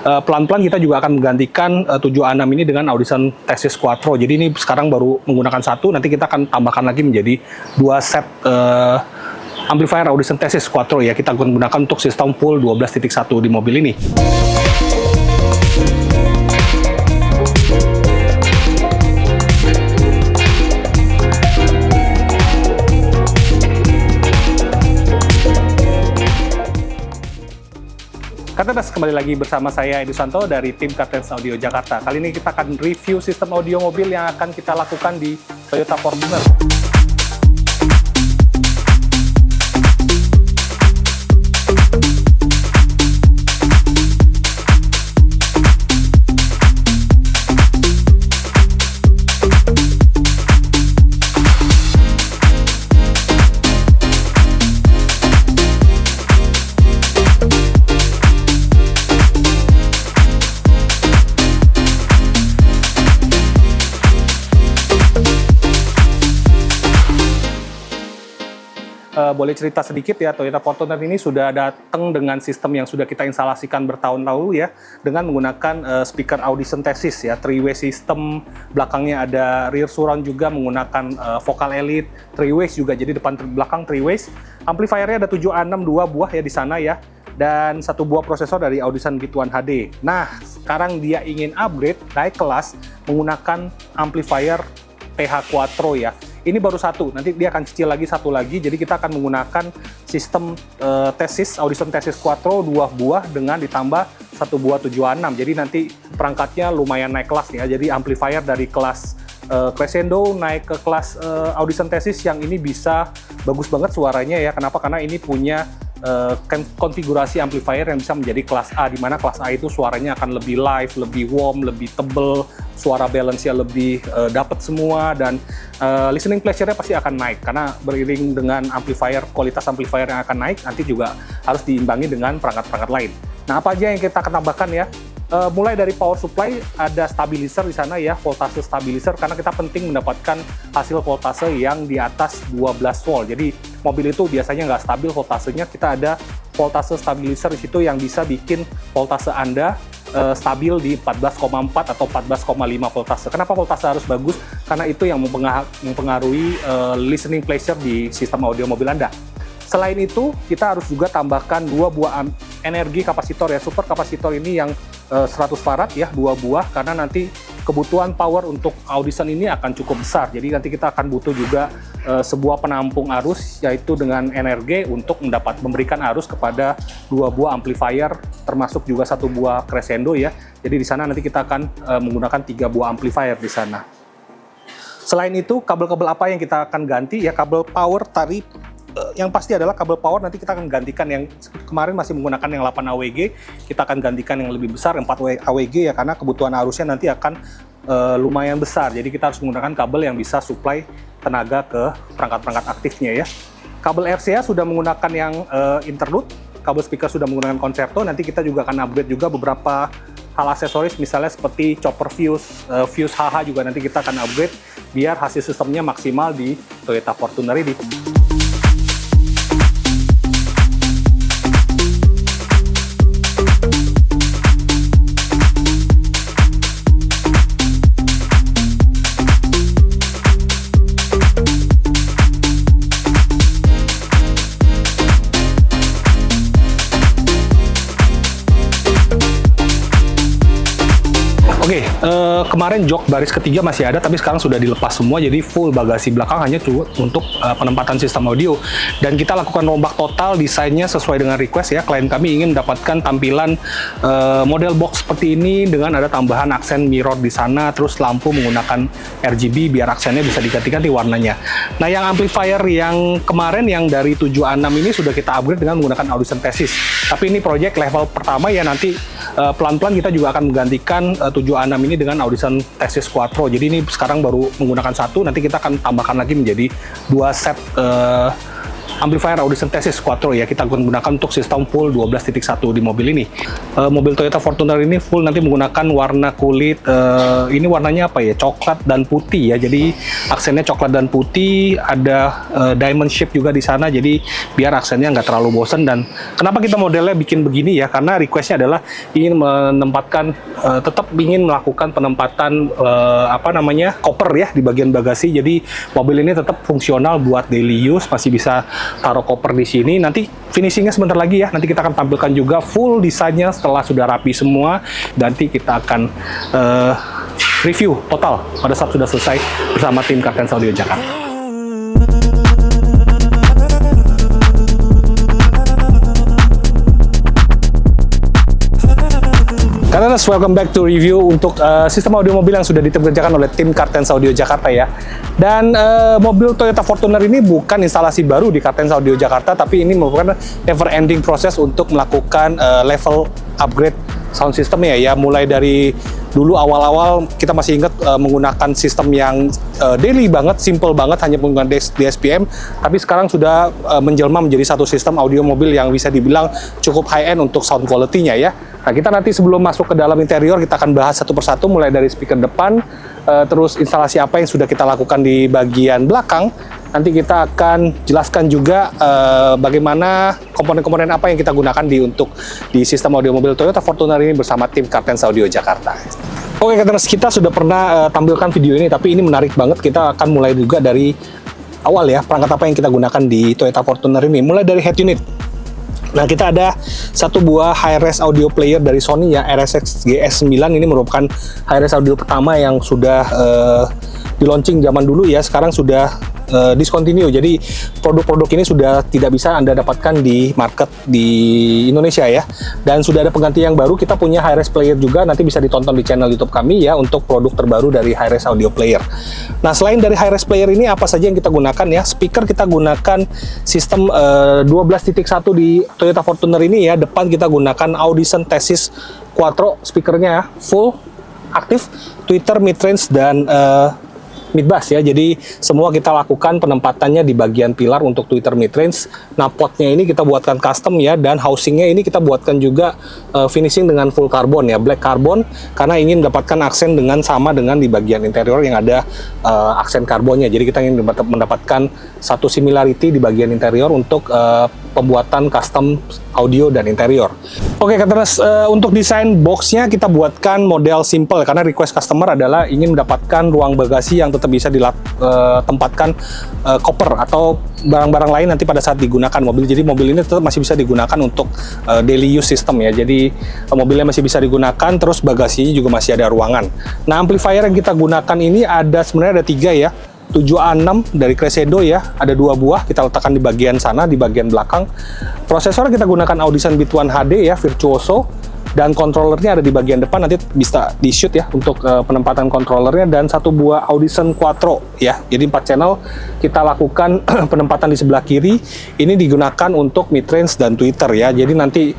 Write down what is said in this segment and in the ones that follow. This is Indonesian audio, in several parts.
pelan-pelan kita juga akan menggantikan 7A6 ini dengan Audition Thesis Quattro. Jadi ini sekarang baru menggunakan satu, nanti kita akan tambahkan lagi menjadi 2 set amplifier Audition Thesis Quattro ya. Kita akan gunakan untuk sistem full 12.1 di mobil ini. Kartedas, kembali lagi bersama saya Edi Susanto dari tim Kartens Audio Jakarta. Kali ini kita akan review sistem audio mobil yang akan kita lakukan di Toyota Fortuner. Boleh cerita sedikit ya, Toyota Fortuner ini sudah datang dengan sistem yang sudah kita instalasikan bertahun lalu ya, dengan menggunakan speaker Audition Thesis ya, 3-way system, belakangnya ada rear surround juga menggunakan vocal elite, 3-ways juga, jadi depan belakang 3-ways. Amplifiernya ada 7A6 2 buah ya di sana ya, dan 1 buah prosesor dari Audition V1 HD. Nah, sekarang dia ingin upgrade naik kelas menggunakan amplifier TH Quattro ya. Ini baru satu, nanti dia akan cicil lagi satu lagi. Jadi kita akan menggunakan sistem Thesis, Audition Thesis Quattro 2 buah dengan ditambah 1 buah 7A6. Jadi nanti perangkatnya lumayan naik kelas nih ya. Jadi amplifier dari kelas Crescendo naik ke kelas Audition Thesis yang ini bisa bagus banget suaranya ya. Kenapa? Karena ini punya konfigurasi amplifier yang bisa menjadi kelas A, di mana kelas A itu suaranya akan lebih live, lebih warm, lebih tebel, suara balance-nya lebih dapat semua, dan listening pleasure-nya pasti akan naik karena beriring dengan amplifier, kualitas amplifier yang akan naik nanti juga harus diimbangi dengan perangkat-perangkat lain. Nah, apa aja yang kita akan tambahkan ya? Mulai dari power supply, ada stabilizer di sana ya, voltase stabilizer, karena kita penting mendapatkan hasil voltase yang di atas 12 volt. Jadi mobil itu biasanya nggak stabil voltasenya, kita ada voltase stabilizer di situ yang bisa bikin voltase Anda stabil di 14,4 atau 14,5 voltase. Kenapa voltase harus bagus? Karena itu yang mempengaruhi listening pleasure di sistem audio mobil Anda. Selain itu, kita harus juga tambahkan 2 buah energi kapasitor ya, super kapasitor ini yang 100 farad ya, 2 buah, karena nanti kebutuhan power untuk Audition ini akan cukup besar. Jadi nanti kita akan butuh juga sebuah penampung arus, yaitu dengan energi untuk memberikan arus kepada 2 buah amplifier, termasuk juga 1 buah Crescendo ya. Jadi di sana nanti kita akan menggunakan 3 buah amplifier di sana. Selain itu, kabel-kabel apa yang kita akan ganti ya? Kabel power tadi yang pasti adalah kabel power nanti kita akan gantikan yang kemarin masih menggunakan yang 8 AWG, kita akan gantikan yang lebih besar 4 AWG ya, karena kebutuhan arusnya nanti akan lumayan besar. Jadi kita harus menggunakan kabel yang bisa supply tenaga ke perangkat-perangkat aktifnya ya. Kabel RCA sudah menggunakan yang interlude, kabel speaker sudah menggunakan concerto. Nanti kita juga akan upgrade juga beberapa hal aksesoris, misalnya seperti chopper fuse, fuse HH juga nanti kita akan upgrade biar hasil sistemnya maksimal di Toyota Fortuner ini. Oke, kemarin jok baris ketiga masih ada, tapi sekarang sudah dilepas semua, jadi full bagasi belakang hanya untuk penempatan sistem audio. Dan kita lakukan rombak total, desainnya sesuai dengan request ya. Klien kami ingin mendapatkan tampilan model box seperti ini dengan ada tambahan aksen mirror di sana, terus lampu menggunakan RGB biar aksennya bisa diganti-ganti warnanya. Nah, yang amplifier yang kemarin yang dari 7A6 ini sudah kita upgrade dengan menggunakan Audition Thesis. Tapi ini project level pertama ya, nanti pelan-pelan kita juga akan menggantikan 7A6 ini dengan Audition Thesis Quattro. Jadi ini sekarang baru menggunakan satu, nanti kita akan tambahkan lagi menjadi 2 set amplifier Audition Thesis Quattro ya, kita akan gunakan untuk sistem full 12.1 di mobil ini. Mobil Toyota Fortuner ini full nanti menggunakan warna kulit, ini warnanya apa ya, coklat dan putih ya, jadi aksennya coklat dan putih, ada diamond shape juga di sana, jadi biar aksennya nggak terlalu bosen. Dan kenapa kita modelnya bikin begini ya, karena requestnya adalah ingin menempatkan, tetap ingin melakukan penempatan koper ya di bagian bagasi, jadi mobil ini tetap fungsional buat daily use, masih bisa taruh koper di sini. Nanti finishingnya sebentar lagi ya, nanti kita akan tampilkan juga full desainnya setelah sudah rapi semua. Nanti kita akan review total pada saat sudah selesai bersama tim Cartens Audio Jakarta. Cartens, welcome back to review untuk sistem audio mobil yang sudah dikerjakan oleh tim Cartens Audio Jakarta ya. Dan mobil Toyota Fortuner ini bukan instalasi baru di Cartens Audio Jakarta, tapi ini merupakan never ending proses untuk melakukan level upgrade sound systemnya ya. Mulai dari dulu awal-awal kita masih ingat menggunakan sistem yang daily banget, simple banget, hanya menggunakan DSPM, tapi sekarang sudah menjelma menjadi satu sistem audio mobil yang bisa dibilang cukup high-end untuk sound quality-nya ya. Nah, kita nanti sebelum masuk ke dalam interior, kita akan bahas satu persatu, mulai dari speaker depan, terus instalasi apa yang sudah kita lakukan di bagian belakang. Nanti kita akan jelaskan juga bagaimana komponen-komponen apa yang kita gunakan untuk sistem audio mobil Toyota Fortuner ini bersama tim Cartens Audio Jakarta. Oke, Cartens, kita sudah pernah tampilkan video ini, tapi ini menarik banget. Kita akan mulai juga dari awal ya, perangkat apa yang kita gunakan di Toyota Fortuner ini. Mulai dari head unit. Nah, kita ada satu buah high-res audio player dari Sony ya, RSX GS9. Ini merupakan high-res audio pertama yang sudah di launching zaman dulu ya, sekarang sudah discontinue. Jadi produk-produk ini sudah tidak bisa Anda dapatkan di market di Indonesia ya. Dan sudah ada pengganti yang baru, kita punya high-res player juga, nanti bisa ditonton di channel YouTube kami ya untuk produk terbaru dari high-res audio player. Nah, selain dari high-res player ini, apa saja yang kita gunakan ya? Speaker kita gunakan sistem 12.1 di Toyota Fortuner ini ya. Depan kita gunakan Audition Thesis Quattro, speakernya ya, full aktif, tweeter, mid-range, dan mid-bass ya. Jadi semua kita lakukan penempatannya di bagian pilar untuk tweeter mid-range. Nah, potnya ini kita buatkan custom ya, dan housingnya ini kita buatkan juga finishing dengan full carbon ya, black carbon, karena ingin mendapatkan aksen sama dengan di bagian interior yang ada aksen karbonnya. Jadi kita ingin mendapatkan satu similarity di bagian interior untuk pembuatan custom audio dan interior. Oke, Cartens, untuk desain boxnya kita buatkan model simple karena request customer adalah ingin mendapatkan ruang bagasi yang tetap bisa ditempatkan koper atau barang-barang lain nanti pada saat digunakan mobil. Jadi mobil ini tetap masih bisa digunakan untuk daily use system ya. Jadi mobilnya masih bisa digunakan, terus bagasinya juga masih ada ruangan. Nah, amplifier yang kita gunakan ini sebenarnya ada 3 ya. 7A6 dari Crescendo ya, ada 2 buah kita letakkan di bagian sana, di bagian belakang. Prosesor kita gunakan Audition Beat 1 HD ya, Virtuoso, dan controllernya ada di bagian depan, nanti bisa di shoot ya untuk penempatan controllernya, dan 1 buah Audition Quattro ya. Jadi 4 channel kita lakukan penempatan di sebelah kiri. Ini digunakan untuk mid-range dan tweeter ya. Jadi nanti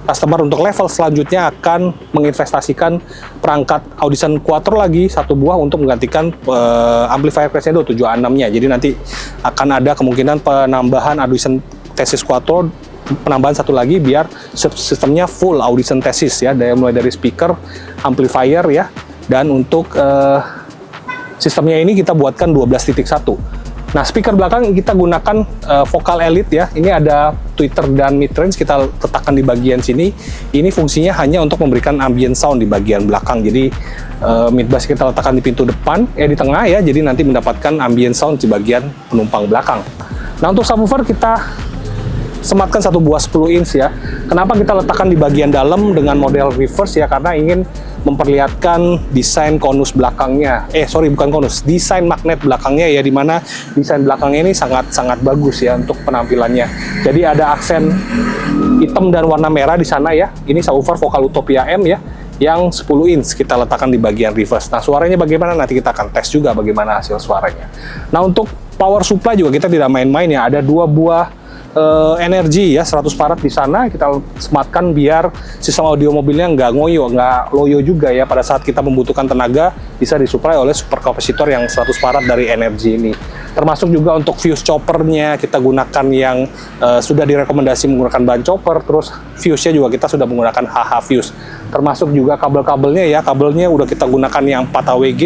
customer untuk level selanjutnya akan menginvestasikan perangkat Audition Quattro lagi 1 buah untuk menggantikan amplifier Crescendo 7A6-nya. Jadi nanti akan ada kemungkinan penambahan Audition Thesis Quattro, penambahan 1 lagi biar sistemnya full Audition Thesis ya, mulai dari speaker, amplifier ya, dan untuk sistemnya ini kita buatkan 12.1. Nah, speaker belakang kita gunakan Vocal Elite ya. Ini ada tweeter dan mid-range kita letakkan di bagian sini. Ini fungsinya hanya untuk memberikan ambient sound di bagian belakang. Jadi mid-bass kita letakkan di pintu depan, di tengah ya. Jadi nanti mendapatkan ambient sound di bagian penumpang belakang. Nah, untuk subwoofer kita sematkan 1 buah 10 inch ya. Kenapa kita letakkan di bagian dalam dengan model reverse ya, karena ingin memperlihatkan desain konus belakangnya. Bukan konus, desain magnet belakangnya ya, dimana desain belakangnya ini sangat bagus ya untuk penampilannya. Jadi ada aksen hitam dan warna merah di sana ya. Ini subwoofer Vocal Utopia M ya, yang 10 inch kita letakkan di bagian reverse. Nah, suaranya bagaimana? Nanti kita akan tes juga bagaimana hasil suaranya. Nah, untuk power supply juga kita tidak main-main ya. Ada 2 buah energi ya, 100 farad di sana kita sematkan biar sistem audio mobilnya nggak ngoyo, nggak loyo juga ya. Pada saat kita membutuhkan tenaga bisa disuplai oleh superkapasitor yang 100 farad dari energi ini. Termasuk juga untuk fuse choppernya kita gunakan yang sudah direkomendasi menggunakan bahan chopper. Terus fuse-nya juga kita sudah menggunakan HH fuse. Termasuk juga kabel-kabelnya ya, kabelnya udah kita gunakan yang 4 AWG.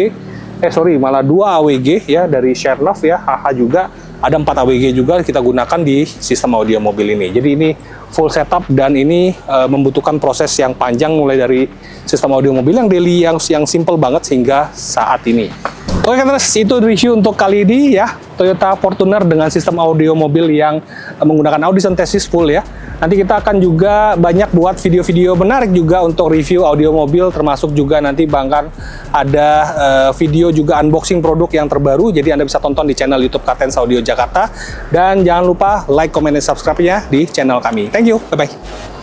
Malah 2 AWG ya dari Chernoff ya, HH juga. Ada 4 AWG juga kita gunakan di sistem audio mobil ini. Jadi ini full setup dan ini membutuhkan proses yang panjang mulai dari sistem audio mobil yang daily yang simple banget hingga saat ini. Oke, terus itu review untuk kali ini ya. Toyota Fortuner dengan sistem audio mobil yang menggunakan Audition Thesis full ya. Nanti kita akan juga banyak buat video-video menarik juga untuk review audio mobil, termasuk juga nanti bahkan ada video juga unboxing produk yang terbaru. Jadi Anda bisa tonton di channel YouTube Katens Audio Jakarta. Dan jangan lupa like, comment, dan subscribe-nya di channel kami. Thank you, bye-bye.